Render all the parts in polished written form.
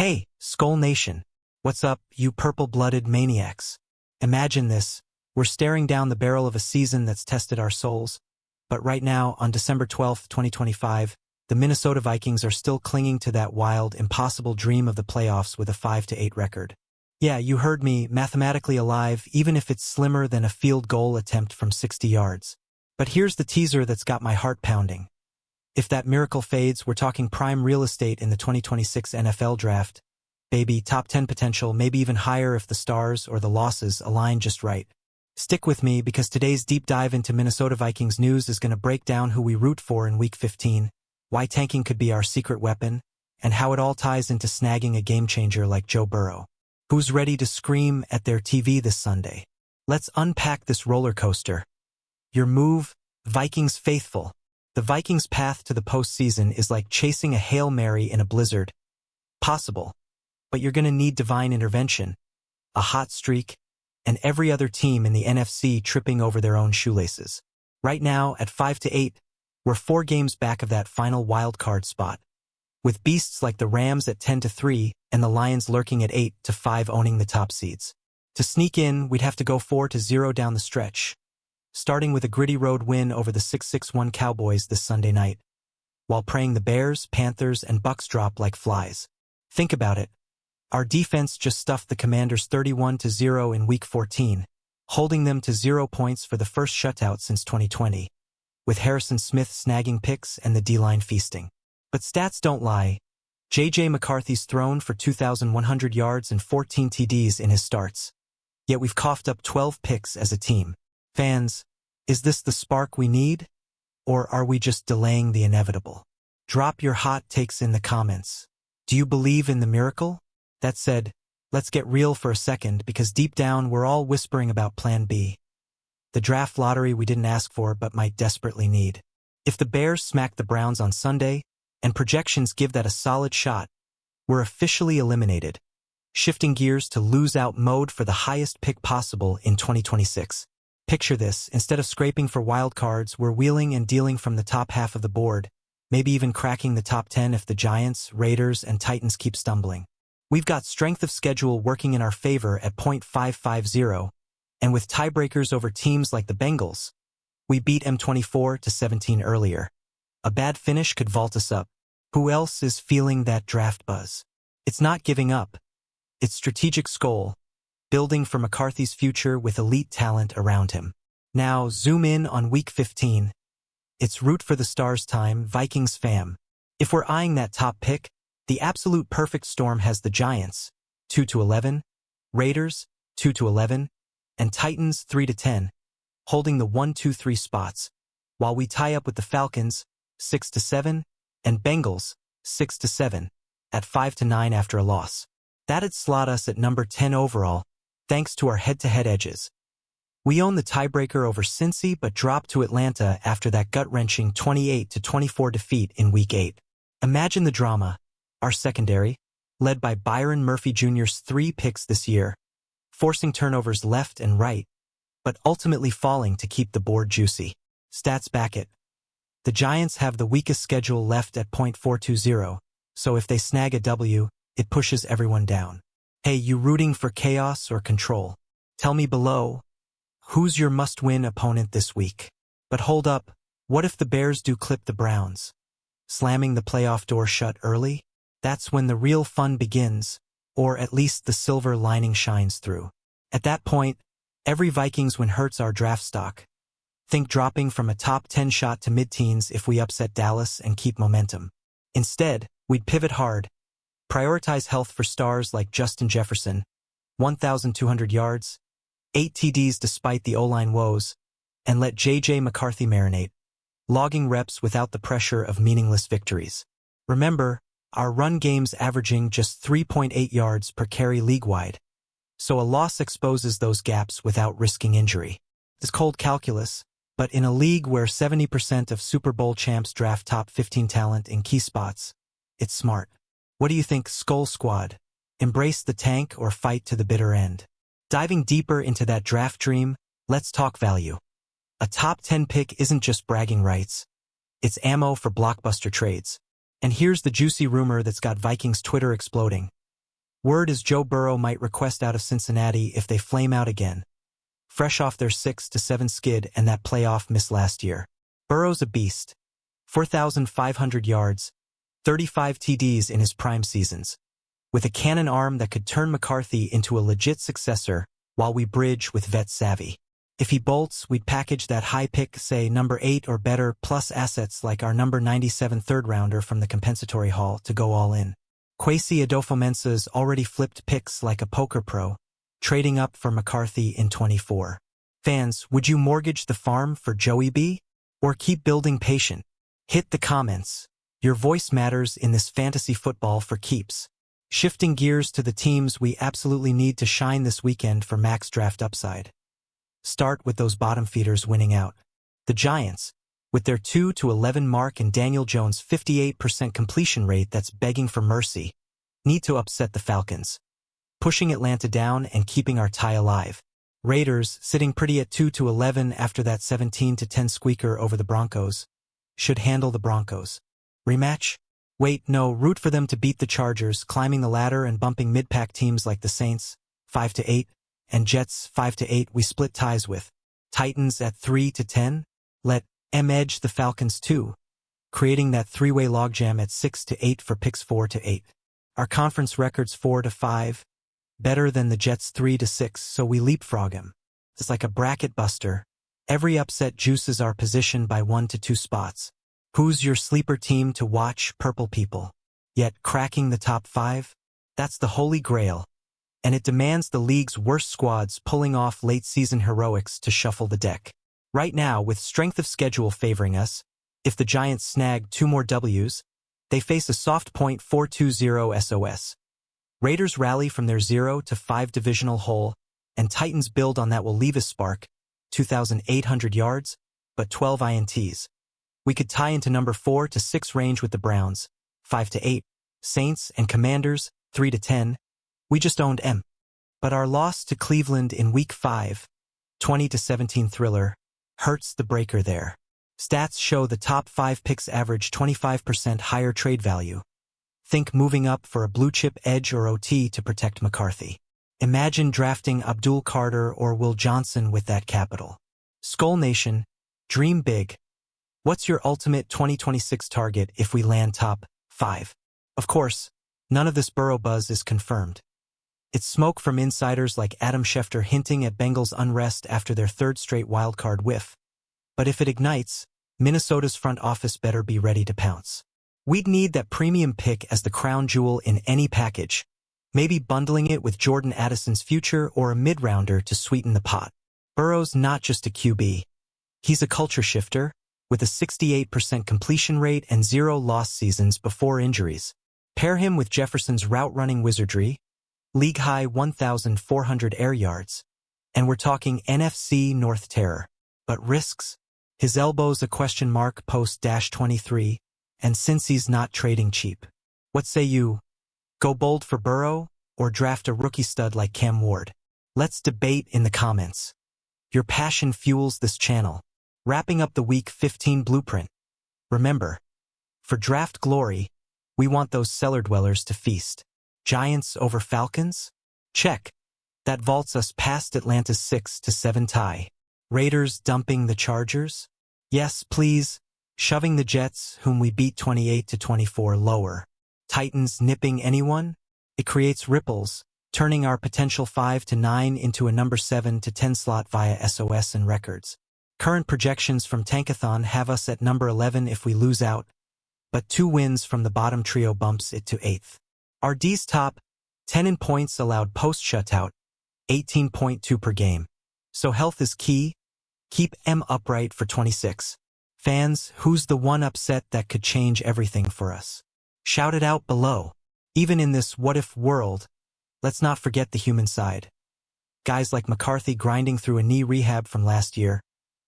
Hey, Skull Nation. What's up, you purple-blooded maniacs? Imagine this. We're staring down the barrel of a season that's tested our souls. But right now, on December 12th, 2025, the Minnesota Vikings are still clinging to that wild, impossible dream of the playoffs with a 5-8 record. Yeah, you heard me, mathematically alive, even if it's slimmer than a field goal attempt from 60 yards. But here's the teaser that's got my heart pounding. If that miracle fades, we're talking prime real estate in the 2026 NFL Draft. Baby, top 10 potential, maybe even higher if the stars or the losses align just right. Stick with me because today's deep dive into Minnesota Vikings news is going to break down who we root for in Week 15, why tanking could be our secret weapon, and how it all ties into snagging a game-changer like Joe Burrow. Who's ready to scream at their TV this Sunday? Let's unpack this roller coaster. Your move, Vikings faithful. The Vikings' path to the postseason is like chasing a Hail Mary in a blizzard. Possible, but you're going to need divine intervention, a hot streak, and every other team in the NFC tripping over their own shoelaces. Right now, at 5-8, we're 4 games back of that final wild card spot, with beasts like the Rams at 10-3 and the Lions lurking at 8-5 owning the top seeds. To sneak in, we'd have to go 4-0 down the stretch, starting with a gritty road win over the 6-6-1 Cowboys this Sunday night, while praying the Bears, Panthers, and Bucks drop like flies. Think about it. Our defense just stuffed the Commanders 31-0 in Week 14, holding them to 0 points for the first shutout since 2020, with Harrison Smith snagging picks and the D-line feasting. But stats don't lie. J.J. McCarthy's thrown for 2,100 yards and 14 TDs in his starts. Yet we've coughed up 12 picks as a team. Fans, is this the spark we need? Or are we just delaying the inevitable? Drop your hot takes in the comments. Do you believe in the miracle? That said, let's get real for a second because deep down we're all whispering about Plan B. The draft lottery we didn't ask for but might desperately need. If the Bears smack the Browns on Sunday, and projections give that a solid shot, we're officially eliminated, shifting gears to lose-out mode for the highest pick possible in 2026. Picture this, instead of scraping for wild cards, we're wheeling and dealing from the top half of the board, maybe even cracking the top 10 if the Giants, Raiders, and Titans keep stumbling. We've got strength of schedule working in our favor at .550, and with tiebreakers over teams like the Bengals, we beat them 24-17 earlier. A bad finish could vault us up. Who else is feeling that draft buzz? It's not giving up. It's strategic skull, building for McCarthy's future with elite talent around him. Now, zoom in on Week 15. It's root for the stars time, Vikings fam. If we're eyeing that top pick, the absolute perfect storm has the Giants, 2-11, Raiders, 2-11, and Titans, 3-10, holding the 1-2-3 spots, while we tie up with the Falcons, 6-7, and Bengals, 6-7, at 5-9 after a loss. That'd slot us at number 10 overall, thanks to our head-to-head edges. We own the tiebreaker over Cincy but dropped to Atlanta after that gut-wrenching 28-24 defeat in Week 8. Imagine the drama. Our secondary, led by Byron Murphy Jr.'s 3 picks this year, forcing turnovers left and right, but ultimately falling to keep the board juicy. Stats back it. The Giants have the weakest schedule left at .420, so if they snag a W, it pushes everyone down. Hey, you rooting for chaos or control? Tell me below, who's your must-win opponent this week? But hold up, what if the Bears do clip the Browns? Slamming the playoff door shut early? That's when the real fun begins, or at least the silver lining shines through. At that point, every Vikings win hurts our draft stock. Think dropping from a top 10 shot to mid-teens if we upset Dallas and keep momentum. Instead, we'd pivot hard, prioritize health for stars like Justin Jefferson, 1,200 yards, 8 TDs despite the O-line woes, and let J.J. McCarthy marinate, logging reps without the pressure of meaningless victories. Remember, our run game's averaging just 3.8 yards per carry league-wide, so a loss exposes those gaps without risking injury. It's cold calculus, but in a league where 70% of Super Bowl champs draft top 15 talent in key spots, it's smart. What do you think, Skull Squad? Embrace the tank or fight to the bitter end? Diving deeper into that draft dream, let's talk value. A top 10 pick isn't just bragging rights. It's ammo for blockbuster trades. And here's the juicy rumor that's got Vikings Twitter exploding. Word is Joe Burrow might request out of Cincinnati if they flame out again, fresh off their 6-7 skid and that playoff miss last year. Burrow's a beast. 4,500 yards, 35 TDs in his prime seasons, with a cannon arm that could turn McCarthy into a legit successor while we bridge with vet savvy. If he bolts, we'd package that high pick, say number 8 or better, plus assets like our number 97 third-rounder from the compensatory haul to go all in. Kwesi Adofo-Mensah's already flipped picks like a poker pro, trading up for McCarthy in 24. Fans, would you mortgage the farm for Joey B? Or keep building patient? Hit the comments. Your voice matters in this fantasy football for keeps. Shifting gears to the teams we absolutely need to shine this weekend for max draft upside. Start with those bottom feeders winning out. The Giants, with their 2-11 mark and Daniel Jones' 58% completion rate that's begging for mercy, need to upset the Falcons, pushing Atlanta down and keeping our tie alive. Raiders, sitting pretty at 2-11 after that 17-10 squeaker over the Broncos, should handle the Broncos. Rematch? Wait, no, root for them to beat the Chargers, climbing the ladder and bumping mid-pack teams like the Saints, 5-8, and Jets, 5-8 we split ties with. Titans at 3-10? Let M edge the Falcons too, creating that three-way logjam at 6-8 for picks 4-8. Our conference record's 4-5, better than the Jets' 3-6, so we leapfrog him. It's like a bracket buster. Every upset juices our position by 1-2 spots. Who's your sleeper team to watch, purple people? Yet cracking the top 5? That's the holy grail. And it demands the league's worst squads pulling off late-season heroics to shuffle the deck. Right now, with strength of schedule favoring us, if the Giants snag 2 more Ws, they face a soft point 4-2-0 SOS. Raiders rally from their 0-5 divisional hole, and Titans build on that will leave a spark, 2,800 yards, but 12 INTs. We could tie into number 4-6 range with the Browns, 5-8, Saints and Commanders, 3-10. We just owned M. But our loss to Cleveland in Week 5, 20-17 thriller, hurts the breaker there. Stats show the top 5 picks average 25% higher trade value. Think moving up for a blue-chip edge or OT to protect McCarthy. Imagine drafting Abdul Carter or Will Johnson with that capital. Skull Nation, dream big. What's your ultimate 2026 target if we land top 5? Of course, none of this Burrow buzz is confirmed. It's smoke from insiders like Adam Schefter hinting at Bengals unrest after their 3rd straight wildcard whiff. But if it ignites, Minnesota's front office better be ready to pounce. We'd need that premium pick as the crown jewel in any package, maybe bundling it with Jordan Addison's future or a mid-rounder to sweeten the pot. Burrow's not just a QB. He's a culture shifter, with a 68% completion rate and 0 lost seasons before injuries. Pair him with Jefferson's route-running wizardry, league-high 1,400 air yards, and we're talking NFC North terror. But risks? His elbow's a question mark post-23, and since he's not trading cheap. What say you? Go bold for Burrow, or draft a rookie stud like Cam Ward? Let's debate in the comments. Your passion fuels this channel. Wrapping up the Week 15 blueprint. Remember, for draft glory, we want those cellar dwellers to feast. Giants over Falcons? Check. That vaults us past Atlanta's 6-7 tie. Raiders dumping the Chargers? Yes, please. Shoving the Jets, whom we beat 28-24, lower. Titans nipping anyone? It creates ripples, turning our potential 5-9 into a number 7-10 slot via SOS and records. Current projections from Tankathon have us at number 11 if we lose out, but 2 wins from the bottom trio bumps it to 8th. Our D's top 10 in points allowed post-shutout, 18.2 per game. So health is key. Keep M upright for 26. Fans, who's the one upset that could change everything for us? Shout it out below. Even in this what-if world, let's not forget the human side. Guys like McCarthy grinding through a knee rehab from last year,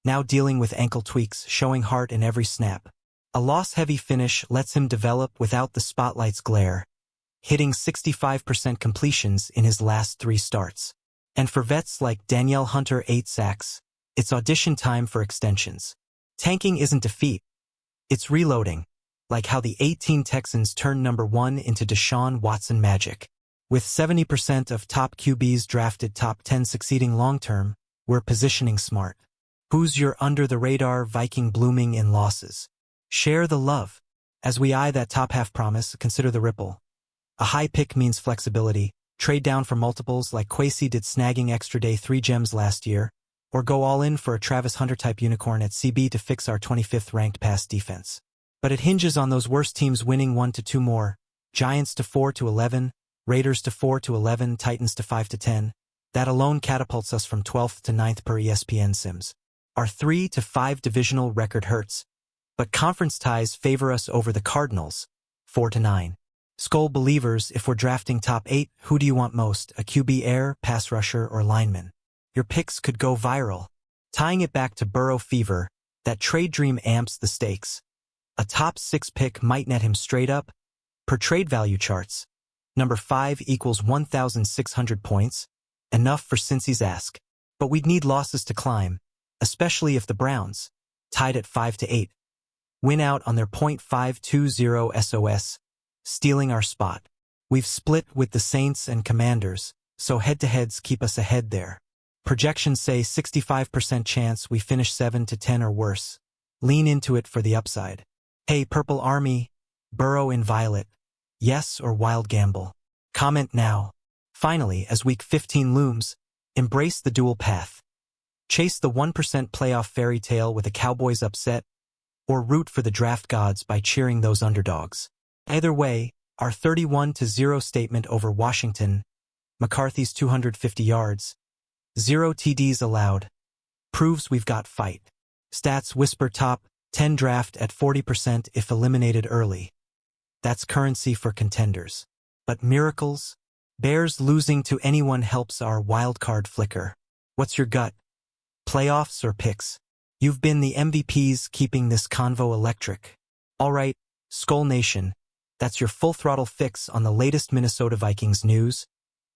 now dealing with ankle tweaks, showing heart in every snap. A loss-heavy finish lets him develop without the spotlight's glare, hitting 65% completions in his last 3 starts. And for vets like Danielle Hunter 8 sacks, it's audition time for extensions. Tanking isn't defeat, it's reloading, like how the 18 Texans turned number 1 into Deshaun Watson magic. With 70% of top QBs drafted top 10 succeeding long-term, we're positioning smart. Who's your under-the-radar Viking blooming in losses? Share the love. As we eye that top half promise, consider the ripple. A high pick means flexibility. Trade down for multiples like Kwesi did snagging extra day 3 gems last year, or go all in for a Travis Hunter-type unicorn at CB to fix our 25th ranked pass defense. But it hinges on those worst teams winning 1 to 2 more. Giants to 4 to 11, Raiders to 4 to 11, Titans to 5 to 10. That alone catapults us from 12th to 9th per ESPN Sims. Our 3 to 5 divisional record hurts, but conference ties favor us over the Cardinals, 4 to 9. Skull believers, if we're drafting top 8, who do you want most, a QB heir, pass rusher, or lineman? Your picks could go viral. Tying it back to Burrow fever, that trade dream amps the stakes. A top 6 pick might net him straight up. Per trade value charts, number 5 equals 1,600 points, enough for Cincy's ask. But we'd need losses to climb, especially if the Browns, tied at 5 to 8, win out on their .520 SOS, stealing our spot. We've split with the Saints and Commanders, so head-to-heads keep us ahead there. Projections say 65% chance we finish 7 to 10 or worse. Lean into it for the upside. Hey, Purple Army, Burrow in violet. Yes or wild gamble? Comment now. Finally, as Week 15 looms, embrace the dual path. Chase the 1% playoff fairy tale with a Cowboys upset, or root for the draft gods by cheering those underdogs. Either way, our 31-0 statement over Washington, McCarthy's 250 yards, 0 TDs allowed, proves we've got fight. Stats whisper top 10 draft at 40% if eliminated early. That's currency for contenders. But miracles? Bears losing to anyone helps our wildcard flicker. What's your gut? Playoffs or picks? You've been the MVPs keeping this convo electric. All right, Skull Nation, that's your full-throttle fix on the latest Minnesota Vikings news,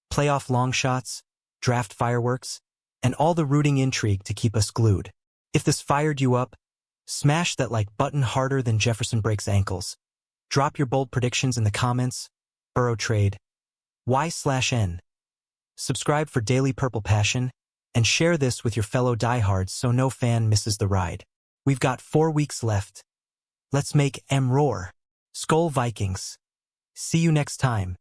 playoff long shots, draft fireworks, and all the rooting intrigue to keep us glued. If this fired you up, smash that like button harder than Jefferson breaks ankles. Drop your bold predictions in the comments. Burrow trade. Y/N. Subscribe for daily Purple Passion, and share this with your fellow diehards so no fan misses the ride. We've got 4 weeks left. Let's make M roar. Skull Vikings. See you next time.